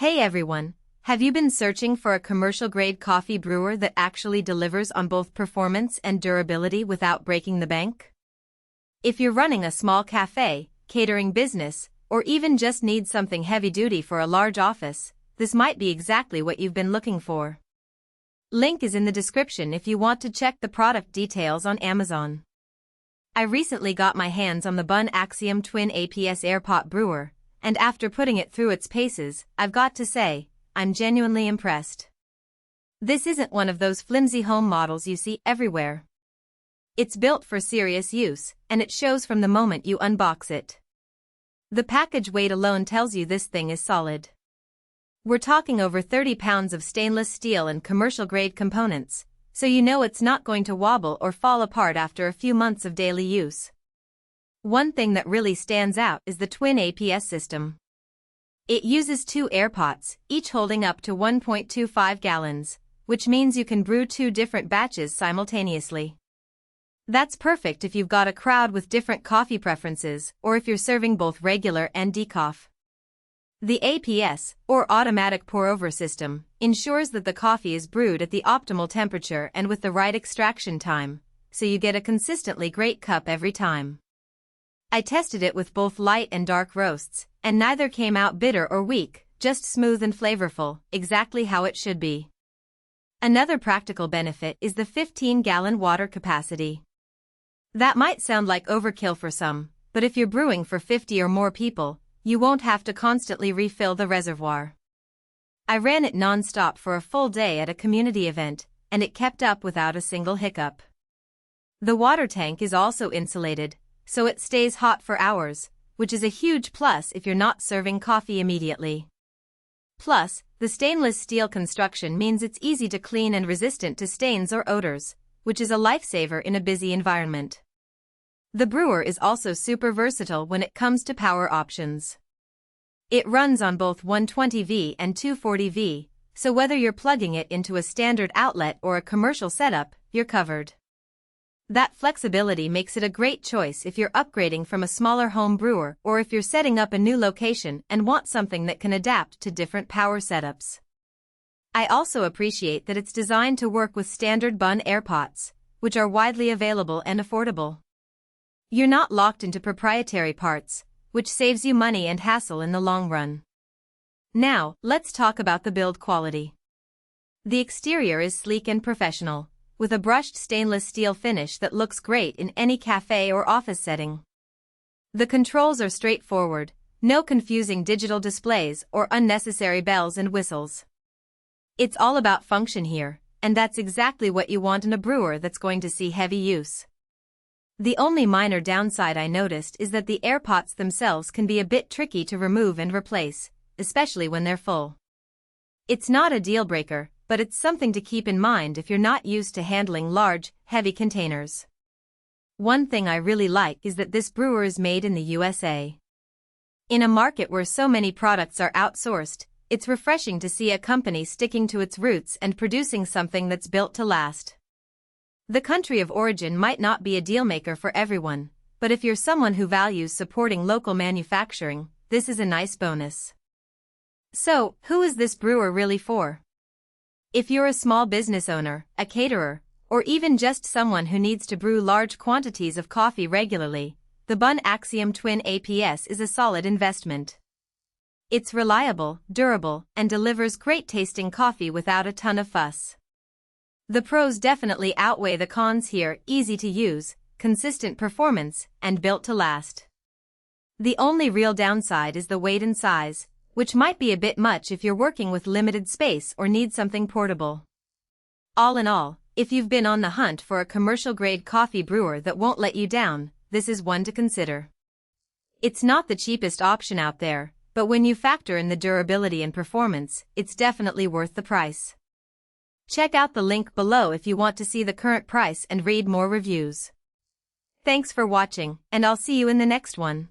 Hey everyone, have you been searching for a commercial-grade coffee brewer that actually delivers on both performance and durability without breaking the bank? If you're running a small cafe, catering business, or even just need something heavy-duty for a large office, this might be exactly what you've been looking for. Link is in the description if you want to check the product details on Amazon. I recently got my hands on the Bunn Axiom Twin APS Airpot brewer, and after putting it through its paces, I've got to say, I'm genuinely impressed. This isn't one of those flimsy home models you see everywhere. It's built for serious use, and it shows from the moment you unbox it. The package weight alone tells you this thing is solid. We're talking over 30 pounds of stainless steel and commercial-grade components, so you know it's not going to wobble or fall apart after a few months of daily use. One thing that really stands out is the Twin APS system. It uses two airpots, each holding up to 1.25 gallons, which means you can brew two different batches simultaneously. That's perfect if you've got a crowd with different coffee preferences or if you're serving both regular and decaf. The APS, or automatic pour-over system, ensures that the coffee is brewed at the optimal temperature and with the right extraction time, so you get a consistently great cup every time. I tested it with both light and dark roasts, and neither came out bitter or weak, just smooth and flavorful, exactly how it should be. Another practical benefit is the 15-gallon water capacity. That might sound like overkill for some, but if you're brewing for 50 or more people, you won't have to constantly refill the reservoir. I ran it non-stop for a full day at a community event, and it kept up without a single hiccup. The water tank is also insulated, so it stays hot for hours, which is a huge plus if you're not serving coffee immediately. Plus, the stainless steel construction means it's easy to clean and resistant to stains or odors, which is a lifesaver in a busy environment. The brewer is also super versatile when it comes to power options. It runs on both 120V and 240V, so whether you're plugging it into a standard outlet or a commercial setup, you're covered. That flexibility makes it a great choice if you're upgrading from a smaller home brewer or if you're setting up a new location and want something that can adapt to different power setups. I also appreciate that it's designed to work with standard Bunn airpots, which are widely available and affordable. You're not locked into proprietary parts, which saves you money and hassle in the long run. Now, let's talk about the build quality. The exterior is sleek and professional, with a brushed stainless steel finish that looks great in any cafe or office setting. The controls are straightforward, no confusing digital displays or unnecessary bells and whistles. It's all about function here, and that's exactly what you want in a brewer that's going to see heavy use. The only minor downside I noticed is that the airpots themselves can be a bit tricky to remove and replace, especially when they're full. It's not a deal breaker, but it's something to keep in mind if you're not used to handling large, heavy containers. One thing I really like is that this brewer is made in the USA. In a market where so many products are outsourced, it's refreshing to see a company sticking to its roots and producing something that's built to last. The country of origin might not be a deal-maker for everyone, but if you're someone who values supporting local manufacturing, this is a nice bonus. So, who is this brewer really for? If you're a small business owner, a caterer, or even just someone who needs to brew large quantities of coffee regularly, the Bunn Axiom Twin APS is a solid investment. It's reliable, durable, and delivers great-tasting coffee without a ton of fuss. The pros definitely outweigh the cons here: easy to use, consistent performance, and built to last. The only real downside is the weight and size, which might be a bit much if you're working with limited space or need something portable. All in all, if you've been on the hunt for a commercial-grade coffee brewer that won't let you down, this is one to consider. It's not the cheapest option out there, but when you factor in the durability and performance, it's definitely worth the price. Check out the link below if you want to see the current price and read more reviews. Thanks for watching, and I'll see you in the next one.